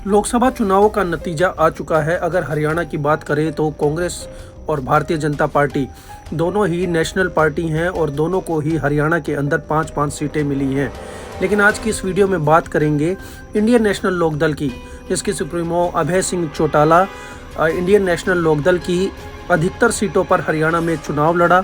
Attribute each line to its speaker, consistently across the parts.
Speaker 1: लोकसभा चुनावों का नतीजा आ चुका है। अगर हरियाणा की बात करें तो कांग्रेस और भारतीय जनता पार्टी दोनों ही नेशनल पार्टी हैं और दोनों को ही हरियाणा के अंदर 5-5 सीटें मिली हैं। लेकिन आज की इस वीडियो में बात करेंगे इंडियन नेशनल लोकदल की, जिसके supremo Abhay Singh Chautala Indian national Lokdal की अधिकतर सीटों पर हरियाणा में चुनाव लड़ा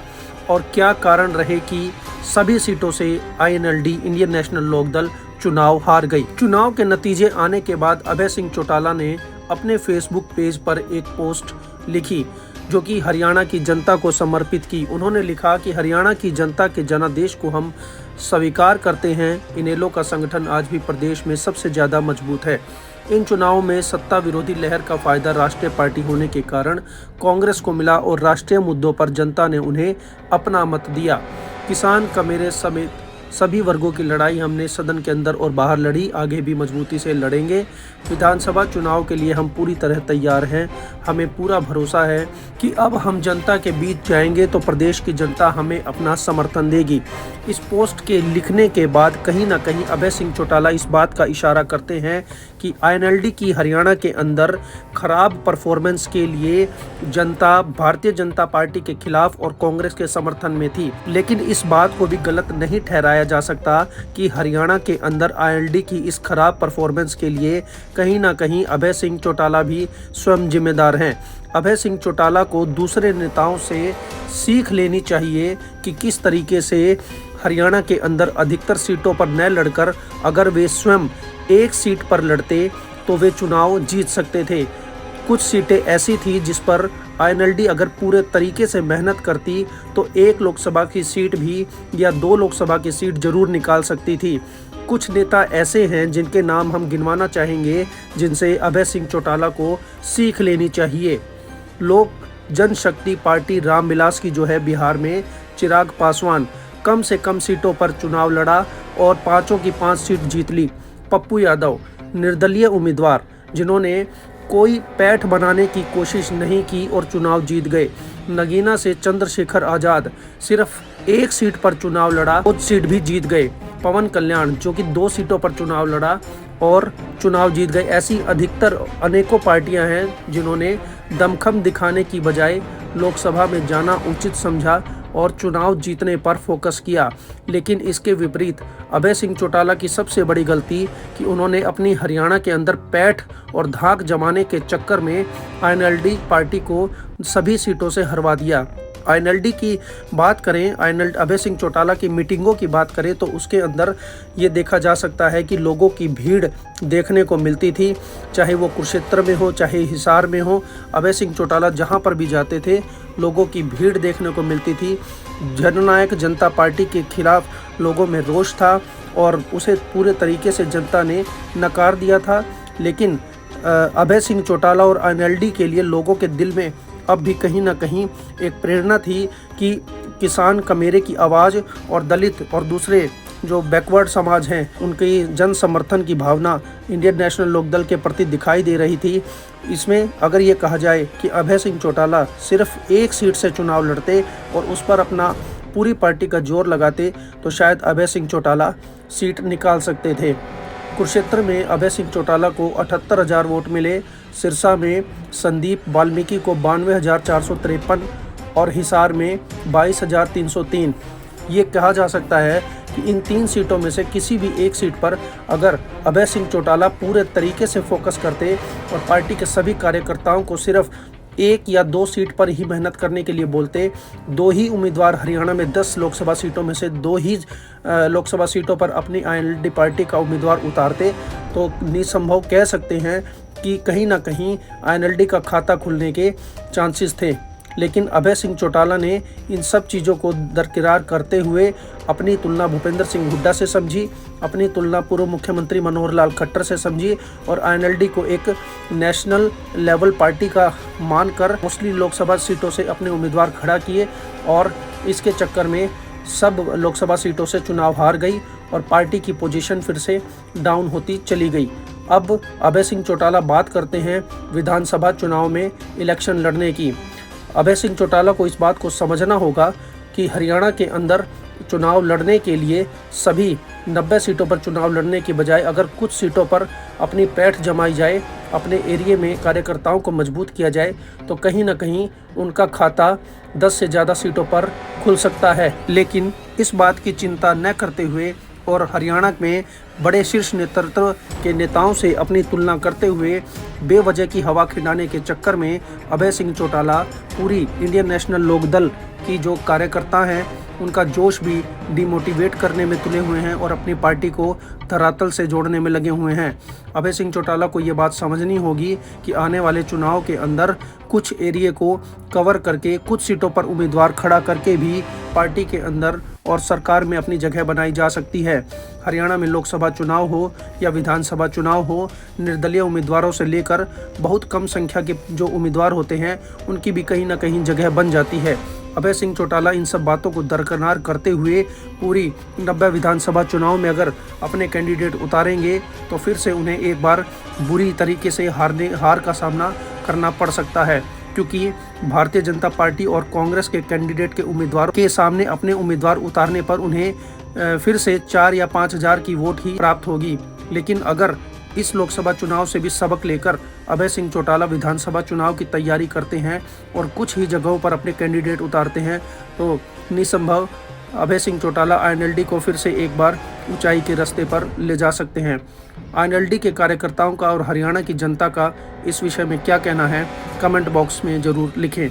Speaker 1: और क्या कारण रहे कि सभी सीटों से INLD इंडियन नेशनल लोकदल चुनाव हार गई। चुनाव के नतीजे आने के बाद अभय सिंह चौटाला ने अपने फेसबुक पेज पर एक पोस्ट लिखी जो कि हरियाणा की जनता को समर्पित की। उन्होंने लिखा कि हरियाणा की जनता के जनादेश को हम स्वीकार करते हैं। इनेलो का संगठन आज भी प्रदेश में सबसे ज़्यादा मजबूत है। इन चुनावों में सत्ता विरोधी लहर का फायदा राष्ट्रीय पार्टी होने के कारण कांग्रेस को मिला और राष्ट्रीय मुद्दों पर जनता ने उन्हें अपना मत दिया। किसान कमेरे समेत सभी वर्गों की लड़ाई हमने सदन के अंदर और बाहर लड़ी, आगे भी मजबूती से लड़ेंगे। विधानसभा चुनाव के लिए हम पूरी तरह तैयार हैं। हमें पूरा भरोसा है कि अब हम जनता के बीच जाएंगे तो प्रदेश की जनता हमें अपना समर्थन देगी। इस पोस्ट के लिखने के बाद कहीं ना कहीं अभय सिंह चौटाला इस बात का इशारा करते हैं कि INLD की हरियाणा के अंदर खराब परफॉर्मेंस के लिए जनता भारतीय जनता पार्टी के खिलाफ और कांग्रेस के समर्थन में थी। लेकिन इस बात को भी गलत नहीं ठहराया जा सकता कि हरियाणा के अंदर INLD की इस खराब परफॉर्मेंस के लिए कहीं ना कहीं अभय सिंह चौटाला भी स्वयं जिम्मेदार हैं। अभय सिंह चौटाला को दूसरे नेताओं से सीख लेनी चाहिए कि किस तरीके से हरियाणा के अंदर अधिकतर सीटों पर न लड़कर अगर वे स्वयं एक सीट पर लड़ते तो वे चुनाव जीत सकते थे। कुछ सीटें ऐसी थी जिस पर INLD अगर पूरे तरीके से मेहनत करती तो एक लोकसभा की सीट भी या 2 लोकसभा की सीट जरूर निकाल सकती थी। कुछ नेता ऐसे हैं जिनके नाम हम गिनवाना चाहेंगे, जिनसे अभय सिंह चौटाला को सीख लेनी चाहिए। लोक जनशक्ति पार्टी रामविलास की जो है बिहार में, चिराग पासवान कम से कम सीटों पर चुनाव लड़ा और 5 की 5 सीट जीत ली। पप्पू यादव निर्दलीय उम्मीदवार जिन्होंने कोई पैठ बनाने की कोशिश नहीं की और चुनाव जीत गए। नगीना से चंद्रशेखर आज़ाद सिर्फ 1 सीट पर चुनाव लड़ा, 2 सीट भी जीत गए। पवन कल्याण जो कि 2 सीटों पर चुनाव लड़ा और चुनाव जीत गए। ऐसी अधिकतर अनेकों पार्टियां हैं जिन्होंने दमखम दिखाने की बजाय लोकसभा में जाना उचित समझा और चुनाव जीतने पर फोकस किया। लेकिन इसके विपरीत अभय सिंह चौटाला की सबसे बड़ी गलती कि उन्होंने अपनी हरियाणा के अंदर पैठ और धाक जमाने के चक्कर में INLD पार्टी को सभी सीटों से हरवा दिया। INLD की बात करें, INLD अभय सिंह चौटाला की मीटिंगों की बात करें तो उसके अंदर ये देखा जा सकता है कि लोगों की भीड़ देखने को मिलती थी, चाहे वो कुरुक्षेत्र में हो चाहे हिसार में हो। अभय सिंह चौटाला जहां पर भी जाते थे लोगों की भीड़ देखने को मिलती थी। जननायक जनता पार्टी के खिलाफ लोगों में रोष था और उसे पूरे तरीके से जनता ने नकार दिया था। लेकिन अभय सिंह चौटाला और INLD के लिए लोगों के दिल में अब भी कहीं ना कहीं एक प्रेरणा थी कि किसान कमेरे की आवाज़ और दलित और दूसरे जो बैकवर्ड समाज हैं उनकी जन समर्थन की भावना इंडियन नेशनल लोकदल के प्रति दिखाई दे रही थी। इसमें अगर ये कहा जाए कि अभय सिंह चौटाला सिर्फ 1 सीट से चुनाव लड़ते और उस पर अपना पूरी पार्टी का जोर लगाते तो शायद अभय सिंह चौटाला सीट निकाल सकते थे। कुरुक्षेत्र में अभय सिंह चौटाला को 78,000 वोट मिले। सिरसा में संदीप वाल्मीकि को 92,453 और हिसार में 22,303। ये कहा जा सकता है कि इन 3 सीटों में से किसी भी एक सीट पर अगर अभय सिंह चौटाला पूरे तरीके से फोकस करते और पार्टी के सभी कार्यकर्ताओं को सिर्फ 1 या 2 सीट पर ही मेहनत करने के लिए बोलते, 2 ही उम्मीदवार हरियाणा में 10 लोकसभा सीटों में से 2 ही लोकसभा सीटों पर अपनी INLD पार्टी का उम्मीदवार उतारते तो निसंभव कह सकते हैं कि कहीं ना कहीं INLD का खाता खुलने के चांसेस थे। लेकिन अभय सिंह चौटाला ने इन सब चीज़ों को दरकिरार करते हुए अपनी तुलना भूपेंद्र सिंह हुड्डा से समझी, अपनी तुलना पूर्व मुख्यमंत्री मनोहर लाल खट्टर से समझी और INLD को एक नेशनल लेवल पार्टी का मानकर मोस्टली लोकसभा सीटों से अपने उम्मीदवार खड़ा किए और इसके चक्कर में सब लोकसभा सीटों से चुनाव हार गई और पार्टी की पोजीशन फिर से डाउन होती चली गई। अब अभय सिंह चौटाला बात करते हैं विधानसभा चुनाव में इलेक्शन लड़ने की। अभय सिंह चौटाला को इस बात को समझना होगा कि हरियाणा के अंदर चुनाव लड़ने के लिए सभी 90 सीटों पर चुनाव लड़ने की बजाय अगर कुछ सीटों पर अपनी पैठ जमाई जाए, अपने एरिया में कार्यकर्ताओं को मजबूत किया जाए, तो कहीं ना कहीं उनका खाता 10 से ज़्यादा सीटों पर खुल सकता है। लेकिन इस बात की चिंता न करते हुए और हरियाणा में बड़े शीर्ष नेतृत्व के नेताओं से अपनी तुलना करते हुए बेवजह की हवा खिलाने के चक्कर में अभय सिंह चौटाला पूरी इंडियन नेशनल लोकदल की जो कार्यकर्ता हैं उनका जोश भी डिमोटिवेट करने में तुले हुए हैं और अपनी पार्टी को धरातल से जोड़ने में लगे हुए हैं। अभय सिंह चौटाला को ये बात समझनी होगी कि आने वाले चुनाव के अंदर कुछ एरिया को कवर करके कुछ सीटों पर उम्मीदवार खड़ा करके भी पार्टी के अंदर और सरकार में अपनी जगह बनाई जा सकती है। हरियाणा में लोकसभा चुनाव हो या विधानसभा चुनाव हो, निर्दलीय उम्मीदवारों से लेकर बहुत कम संख्या के जो उम्मीदवार होते हैं उनकी भी कहीं ना कहीं जगह बन जाती है। अभय सिंह चौटाला इन सब बातों को दरकिनार करते हुए पूरी 90 विधानसभा चुनाव में अगर अपने कैंडिडेट उतारेंगे तो फिर से उन्हें एक बार बुरी तरीके से हार का सामना करना पड़ सकता है, क्योंकि भारतीय जनता पार्टी और कांग्रेस के कैंडिडेट के उम्मीदवारों के सामने अपने उम्मीदवार उतारने पर उन्हें फिर से 4 या 5 हज़ार की वोट ही प्राप्त होगी। लेकिन अगर इस लोकसभा चुनाव से भी सबक लेकर अभय सिंह चौटाला विधानसभा चुनाव की तैयारी करते हैं और कुछ ही जगहों पर अपने कैंडिडेट उतारते हैं तो निसंभव अभय सिंह चौटाला आईएनएलडी को फिर से एक बार ऊंचाई के रास्ते पर ले जा सकते हैं। आईएनएलडी के कार्यकर्ताओं का और हरियाणा की जनता का इस विषय में क्या कहना है, कमेंट बॉक्स में ज़रूर लिखें।